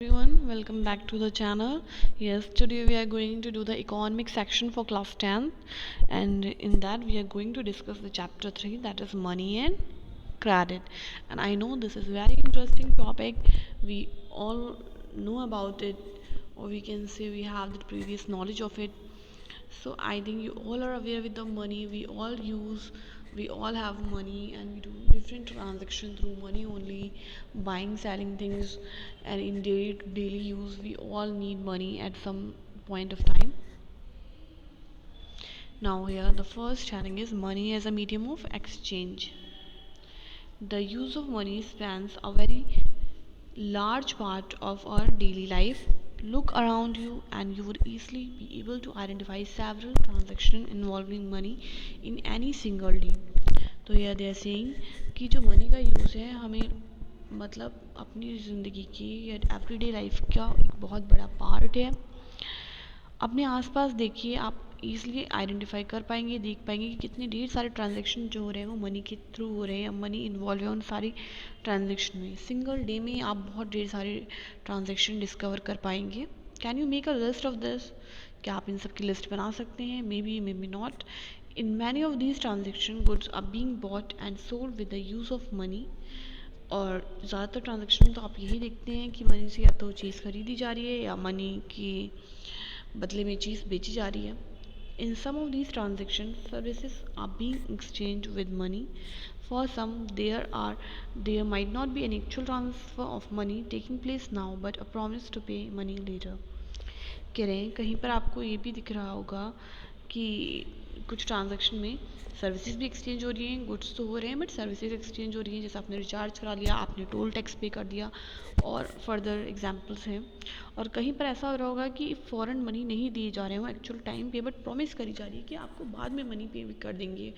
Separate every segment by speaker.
Speaker 1: Everyone, welcome back to the channel. Yes, today we are going to do the economic section for class 10, and in that we are going to discuss the chapter 3, that is money and credit. And I know this is very interesting topic. We all know about it, or we can say we have the previous knowledge of it. So I think you all are aware with the money we all have money and we do different transactions through money only, buying, selling things, and in daily use we all need money at some point of time. Now here the first heading is money as a medium of exchange. The use of money spans a very large part of our daily life. Look around you and you would easily be able to identify several transactions involving money in any single day. तो यह they saying कि जो money का use है हमें मतलब अपनी ज़िंदगी की या एवरीडे लाइफ का एक बहुत बड़ा पार्ट है। अपने आसपास देखिए, आप ईज़िली आइडेंटिफाई कर पाएंगे, देख पाएंगे कि कितने ढेर सारे ट्रांजैक्शन जो हो रहे हैं वो मनी के थ्रू हो रहे हैं, मनी इन्वॉल्व है उन सारी ट्रांजैक्शन में। सिंगल डे में आप बहुत ढेर सारे ट्रांजैक्शन डिस्कवर कर पाएंगे। Can you make a list of this? क्या आप इन सब की लिस्ट बना सकते हैं? May be not. In many of these transaction goods are being bought and sold with the use of money. और ज़्यादातर ट्रांजेक्शन में तो आप यही देखते हैं कि मनी से या तो चीज़ खरीदी जा रही है या मनी की बदले में चीज़ बेची जा रही है। In some of these transactions, services are being exchanged with money. For some, there might not be an actual transfer of money taking place now, but a promise to pay money later. कह रहे हैं कहीं पर आपको ये भी दिख रहा होगा कि कुछ ट्रांजैक्शन में सर्विसेज भी एक्सचेंज हो रही हैं, गुड्स तो हो रहे हैं बट सर्विसेज एक्सचेंज हो रही हैं। जैसे आपने रिचार्ज करा लिया, आपने टोल टैक्स पे कर दिया और फर्दर एग्जांपल्स हैं। और कहीं पर ऐसा हो रहा होगा कि फ़ौरन मनी नहीं दिए जा रहे हो एक्चुअल टाइम पे, बट प्रॉमिस करी जा रही है कि आपको बाद में मनी पे कर देंगे।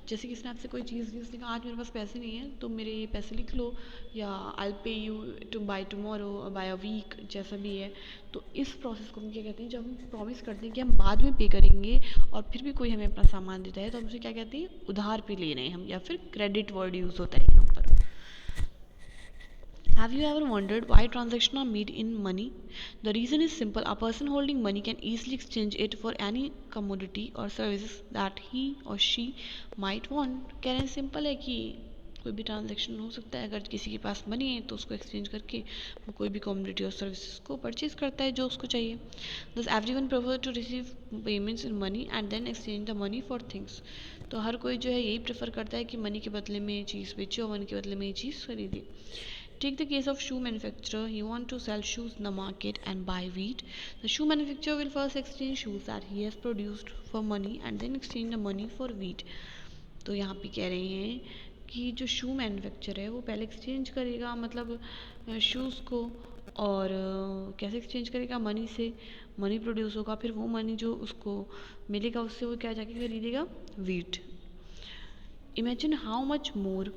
Speaker 1: जैसे किसी ने आपसे कोई चीज़ दी, उसने कहा आज मेरे पास पैसे नहीं हैं तो मेरे ये पैसे लिख लो, या I pay you to by tomorrow, by a week, जैसा भी है। तो इस प्रोसेस को हम क्या कहते हैं, जब हम प्रॉमिस करते हैं कि हम बाद में पे करेंगे और फिर भी कोई हमें अपना सामान देता है तो हम उसे क्या कहते हैं, उधार पे ले रहे हैं हम, या फिर क्रेडिट वर्ड यूज़ होता है यहाँ पर। Have you ever wondered why transactions are made in money? The reason is simple. A person holding money can easily exchange it for any commodity or services that he or she might want. कहना simple है कि कोई भी transaction हो सकता है, अगर किसी के पास मनी है तो उसको एक्सचेंज करके वो कोई भी कमोडिटी और सर्विसेज को परचेज करता है जो उसको चाहिए। Thus everyone prefer to receive payments in money and then exchange the money for things. तो हर कोई जो है यही प्रेफर करता है कि मनी के बदले में चीज़ बेचे और मनी के बदले में ये चीज़ खरीदे। Take the case of shoe manufacturer. He want to sell shoes in the market and buy wheat. The shoe manufacturer will first exchange shoes that he has produced for money and then exchange the money for wheat. तो यहाँ पे कह रहे हैं कि जो शू manufacture है वो पहले एक्सचेंज करेगा, मतलब शूज़ को, और कैसे एक्सचेंज करेगा, मनी से। मनी प्रोड्यूस होगा, फिर वो मनी जो उसको मिलेगा उससे वो क्या जाके खरीदेगा, wheat. Imagine how much more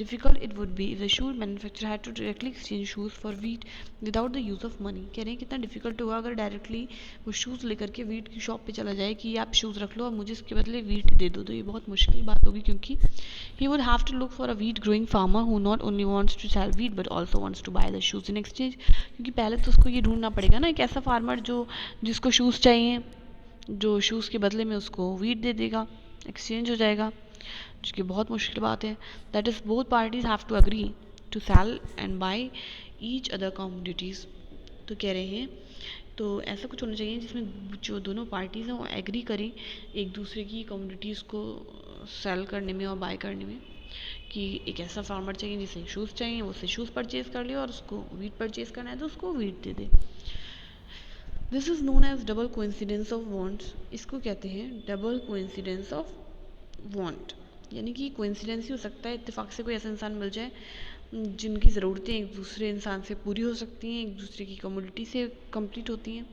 Speaker 1: difficult it would be if the shoe manufacturer had to directly exchange shoes for wheat without the use of money. कह रहे हैं कितना डिफिकल्ट होगा अगर डायरेक्टली वो शूज़ लेकर के वीट की शॉप पे चला जाए कि आप शूज़ रख लो और मुझे इसके बदले वीट दे दो। तो ये बहुत मुश्किल बात होगी, क्योंकि he would have to look for a wheat growing farmer who not only wants to sell wheat but also wants to buy the shoes in exchange. क्योंकि पहले तो उसको ये ढूंढना पड़ेगा ना एक ऐसा फार्मर जो जिसको शूज़ चाहिए, जो शूज़ के बदले में उसको वीट दे देगा, एक्सचेंज हो जाएगा, जो कि बहुत मुश्किल बात है। That is both parties have to agree to sell and buy each other commodities. तो कह रहे हैं तो ऐसा कुछ होना चाहिए जिसमें जो दोनों पार्टीज़ हैं वो एग्री करें एक दूसरे की कमोडिटीज़ को सेल करने में और बाय करने में। कि एक ऐसा फार्मर चाहिए जिसे शूज़ चाहिए, वो उससे शूज़ परचेज़ कर ले, और उसको वीट परचेज़ करना है तो उसको वीट दे दे। This is known as double coincidence of wants. इसको कहते हैं डबल कोइंसिडेंस ऑफ वांट। यानी कि कोइंसिडेंस ही हो सकता है, इत्तेफाक से कोई ऐसा इंसान मिल जाए जिनकी ज़रूरतें एक दूसरे इंसान से पूरी हो सकती हैं, एक दूसरे की कमोडिटी से कंप्लीट होती हैं।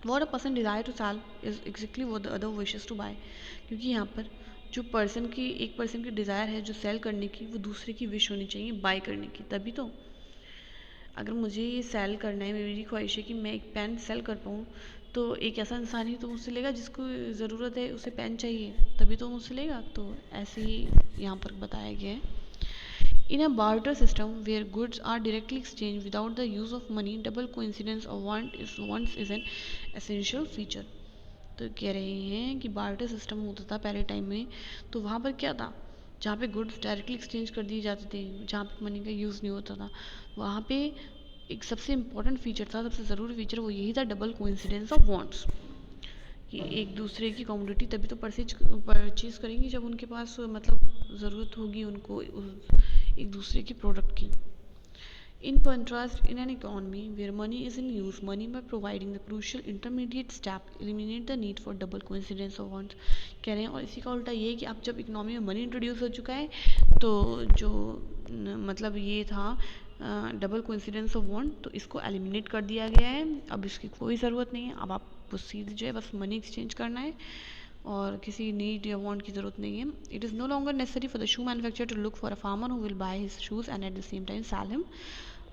Speaker 1: What a person desire to sell is exactly what the other wishes to buy. क्योंकि यहाँ पर जो एक पर्सन की डिज़ायर है जो सेल करने की, वो दूसरे की विश होनी चाहिए बाय करने की, तभी तो। अगर मुझे ये सेल करना है, मेरी ख्वाहिश है कि मैं एक पेन सेल कर पाऊँ, तो एक ऐसा इंसान ही तो मुझसे लेगा जिसको ज़रूरत है, उसे पेन चाहिए, तभी तो मुझसे लेगा। तो ऐसे ही यहाँ पर बताया गया है। In a barter system where goods are directly exchanged without the use of money, double coincidence of wants is an essential feature. तो कह रहे हैं कि बार्टर सिस्टम होता था पहले टाइम में, तो वहाँ पर क्या था, जहाँ पे गुड्स डायरेक्टली एक्सचेंज कर दिए जाते थे, जहाँ पे मनी का यूज़ नहीं होता था, वहाँ पे एक सबसे इम्पोर्टेंट फीचर था, सबसे ज़रूरी फीचर वो यही था, डबल कोइंसिडेंस ऑफ वांट्स, कि एक दूसरे की कमोडिटी तभी तो परचेज करेंगी जब उनके पास मतलब ज़रूरत होगी उनको एक दूसरे की प्रोडक्ट की. In contrast, in an economy where money is in use, money by providing the crucial intermediate step eliminate the need for double coincidence of wants. कह रहे हैं और इसी का उल्टा ये है कि अब जब इकोनॉमी में मनी इंट्रोड्यूस हो चुका है तो जो मतलब ये था डबल कोइंसिडेंस ऑफ वांट, तो इसको एलिमिनेट कर दिया गया है. अब इसकी कोई ज़रूरत नहीं है, अब आप सीधे जो है बस मनी एक्सचेंज करना है और किसी नीड या वांट की ज़रूरत नहीं है. It is no longer necessary for the shoe manufacturer to look for a farmer who will buy his shoes and at the same time sell him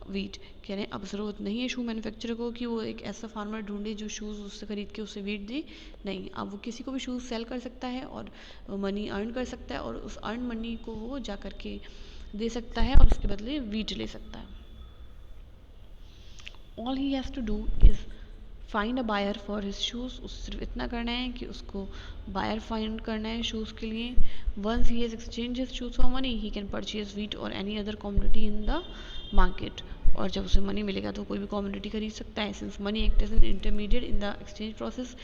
Speaker 1: wheat. कह रहे हैं अब ज़रूरत नहीं है शू मैन्युफैक्चरर को कि वो एक ऐसा फार्मर ढूंढे जो शूज़ उससे ख़रीद के उसे वीट दे. नहीं, अब वो किसी को भी शूज़ सेल कर सकता है और मनी अर्न कर सकता है और उस अर्न मनी को वो जा कर के दे सकता है और उसके बदले वीट ले सकता है. All he has to do is find a buyer for his shoes. उस सिर्फ इतना करना है कि उसको बायर फाइंड करना है शूज़ के लिए. Once he has exchange his shoes for money he can purchase wheat or any other commodity in the market. और जब उसे मनी मिलेगा तो कोई भी कमोडिटी खरीद सकता है, since money act as an intermediate in the exchange process.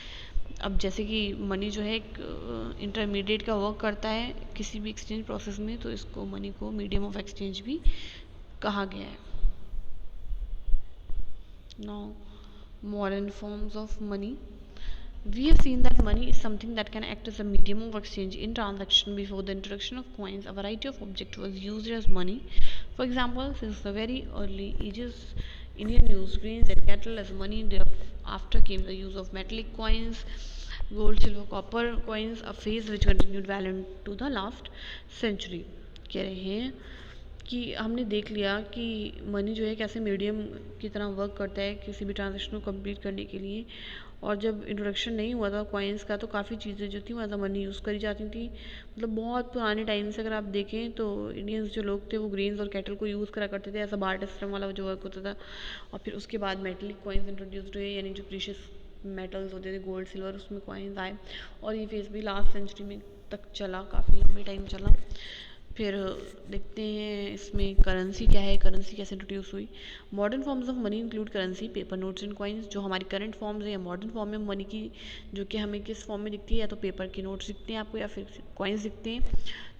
Speaker 1: अब जैसे कि मनी जो है एक इंटरमीडिएट का वर्क करता है किसी भी एक्सचेंज प्रोसेस में, तो इसको मनी को मीडियम ऑफ एक्सचेंज भी कहा गया है. Now, modern forms of money. We have seen that money is something that can act as a medium of exchange in transaction. Before the introduction of coins, a variety of objects was used as money. For example, since the very early ages, Indian used grains and cattle as money. Thereafter came the use of metallic coins, gold, silver, copper coins, a phase which continued well into the last century. कह रहे हैं कि हमने देख लिया कि money जो है कैसे मीडियम की तरह वर्क करता है किसी भी ट्रांजेक्शन को कंप्लीट करने के लिए. और जब इंट्रोडक्शन नहीं हुआ था कॉइन्स का तो काफ़ी चीज़ें जो थी वो एज अ मनी यूज़ करी जाती थी. मतलब बहुत पुराने टाइम से अगर आप देखें तो इंडियंस जो लोग थे वो ग्रेन्स और कैटल को यूज़ करा करते थे, ऐसा बार्टर सिस्टम वाला जो वर्क होता था. और फिर उसके बाद मेटलिक कॉइन्स इंट्रोड्यूस्ड हुए, यानी जो प्रीशियस मेटल्स होते थे गोल्ड सिल्वर, उसमें कॉइन्स आए. और ये फेस भी लास्ट सेंचुरी में तक चला, काफ़ी लंबे टाइम चला. फिर देखते हैं इसमें करेंसी क्या है, करेंसी कैसे इंट्रोड्यूस हुई. Modern forms of money include currency, paper notes and coins. जो हमारी करंट फॉर्म्स है या मॉडर्न फॉर्म है मनी की, जो कि हमें किस फॉर्म में दिखती है, या तो पेपर के नोट्स दिखते हैं आपको या फिर कॉइन्स दिखते हैं.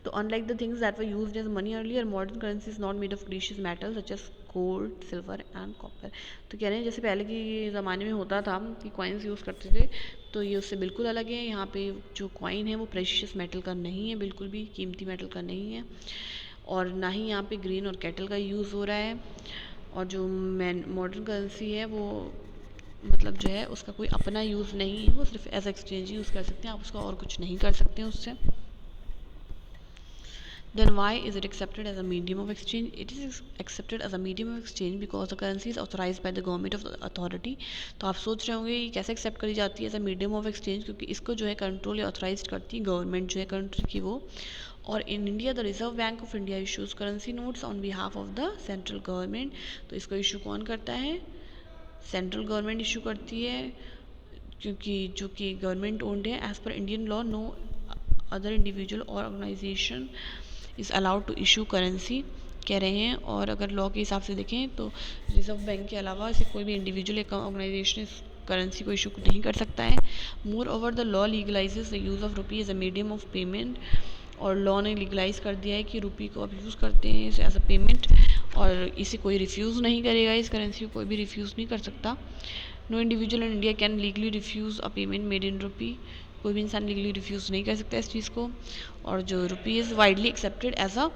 Speaker 1: तो unlike the things that were used as money earlier, modern currency is not made of precious metals such as gold silver and copper. तो कह रहे हैं जैसे पहले के ज़माने में होता था कि कॉइन्स यूज़ करते थे, तो ये उससे बिल्कुल अलग है. यहाँ पे जो कॉइन है वो प्रेशियस मेटल का नहीं है, बिल्कुल भी कीमती मेटल का नहीं है. और ना ही यहाँ पे ग्रेन और कैटल का यूज़ हो रहा है. और जो मॉडर्न करेंसी है वो मतलब जो है उसका कोई अपना यूज़ नहीं है, वो सिर्फ एज एक्सचेंज यूज़ कर सकते हैं आप, उसका और कुछ नहीं कर सकते हैं उससे. Then why is it accepted as a medium of exchange? It is accepted as a medium of exchange because the currency is authorized by the government of the authority. तो आप सोच रहे होंगे ये कैसे एक्सेप्ट करी जाती है as a medium of exchange, क्योंकि इसको जो है कंट्रोल या ऑथराइज करती है गवर्नमेंट जो है कंट्री की वो. और in India the reserve bank of India issues currency notes on behalf of the central government. तो इसको इशू कौन करता है, सेंट्रल गवर्नमेंट इशू करती है, क्योंकि जो कि गवर्नमेंट ओन्ड है. As per Indian law no other individual or organisation is allowed to issue currency, कह रहे हैं. और अगर लॉ के हिसाब से देखें तो रिजर्व बैंक के अलावा ऐसे कोई भी इंडिविजुअल या ऑर्गेनाइजेशन इस करेंसी को इशू नहीं कर सकता है. Moreover the law legalises the use of rupee as a medium of payment. और लॉ ने लीगलाइज कर दिया है कि रुपी को आप यूज़ करते हैं एज अ पेमेंट, और इसे कोई रिफ्यूज़ नहीं करेगा, इस करेंसी को कोई भी रिफ्यूज़ नहीं कर सकता. No individual in India can legally refuse a payment made in rupee. कोई भी इंसान लीगली रिफ्यूज़ नहीं कर सकता इस चीज़ को. और जो rupee is widely accepted as a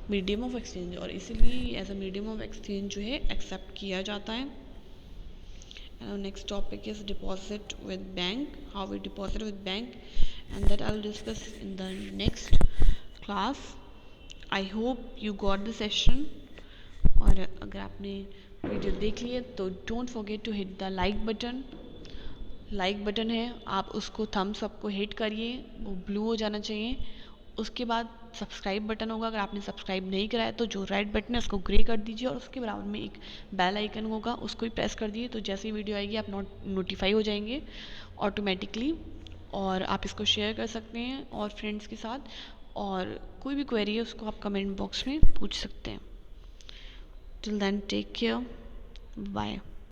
Speaker 1: medium of exchange, और इसीलिए as a medium of exchange जो है एक्सेप्ट किया जाता है. Next topic is deposit with bank, how we deposit with bank, and that I will discuss in the next class. I hope you got the session. और अगर आपने video देख लिए तो don't forget to hit the like button. Like button है, आप उसको Thums up को हिट करिए, वो ब्लू हो जाना चाहिए. उसके बाद सब्सक्राइब बटन होगा, अगर आपने सब्सक्राइब नहीं कराया तो जो रेड बटन है उसको ग्रे कर दीजिए और उसके बराबर में एक बेल आइकन होगा, उसको भी प्रेस कर दीजिए। तो जैसे ही वीडियो आएगी आप नोटिफाई हो जाएंगे ऑटोमेटिकली। और आप इसको शेयर कर सकते हैं और फ्रेंड्स के साथ, और कोई भी क्वेरी है उसको आप कमेंट बॉक्स में पूछ सकते हैं। Till then take care, bye.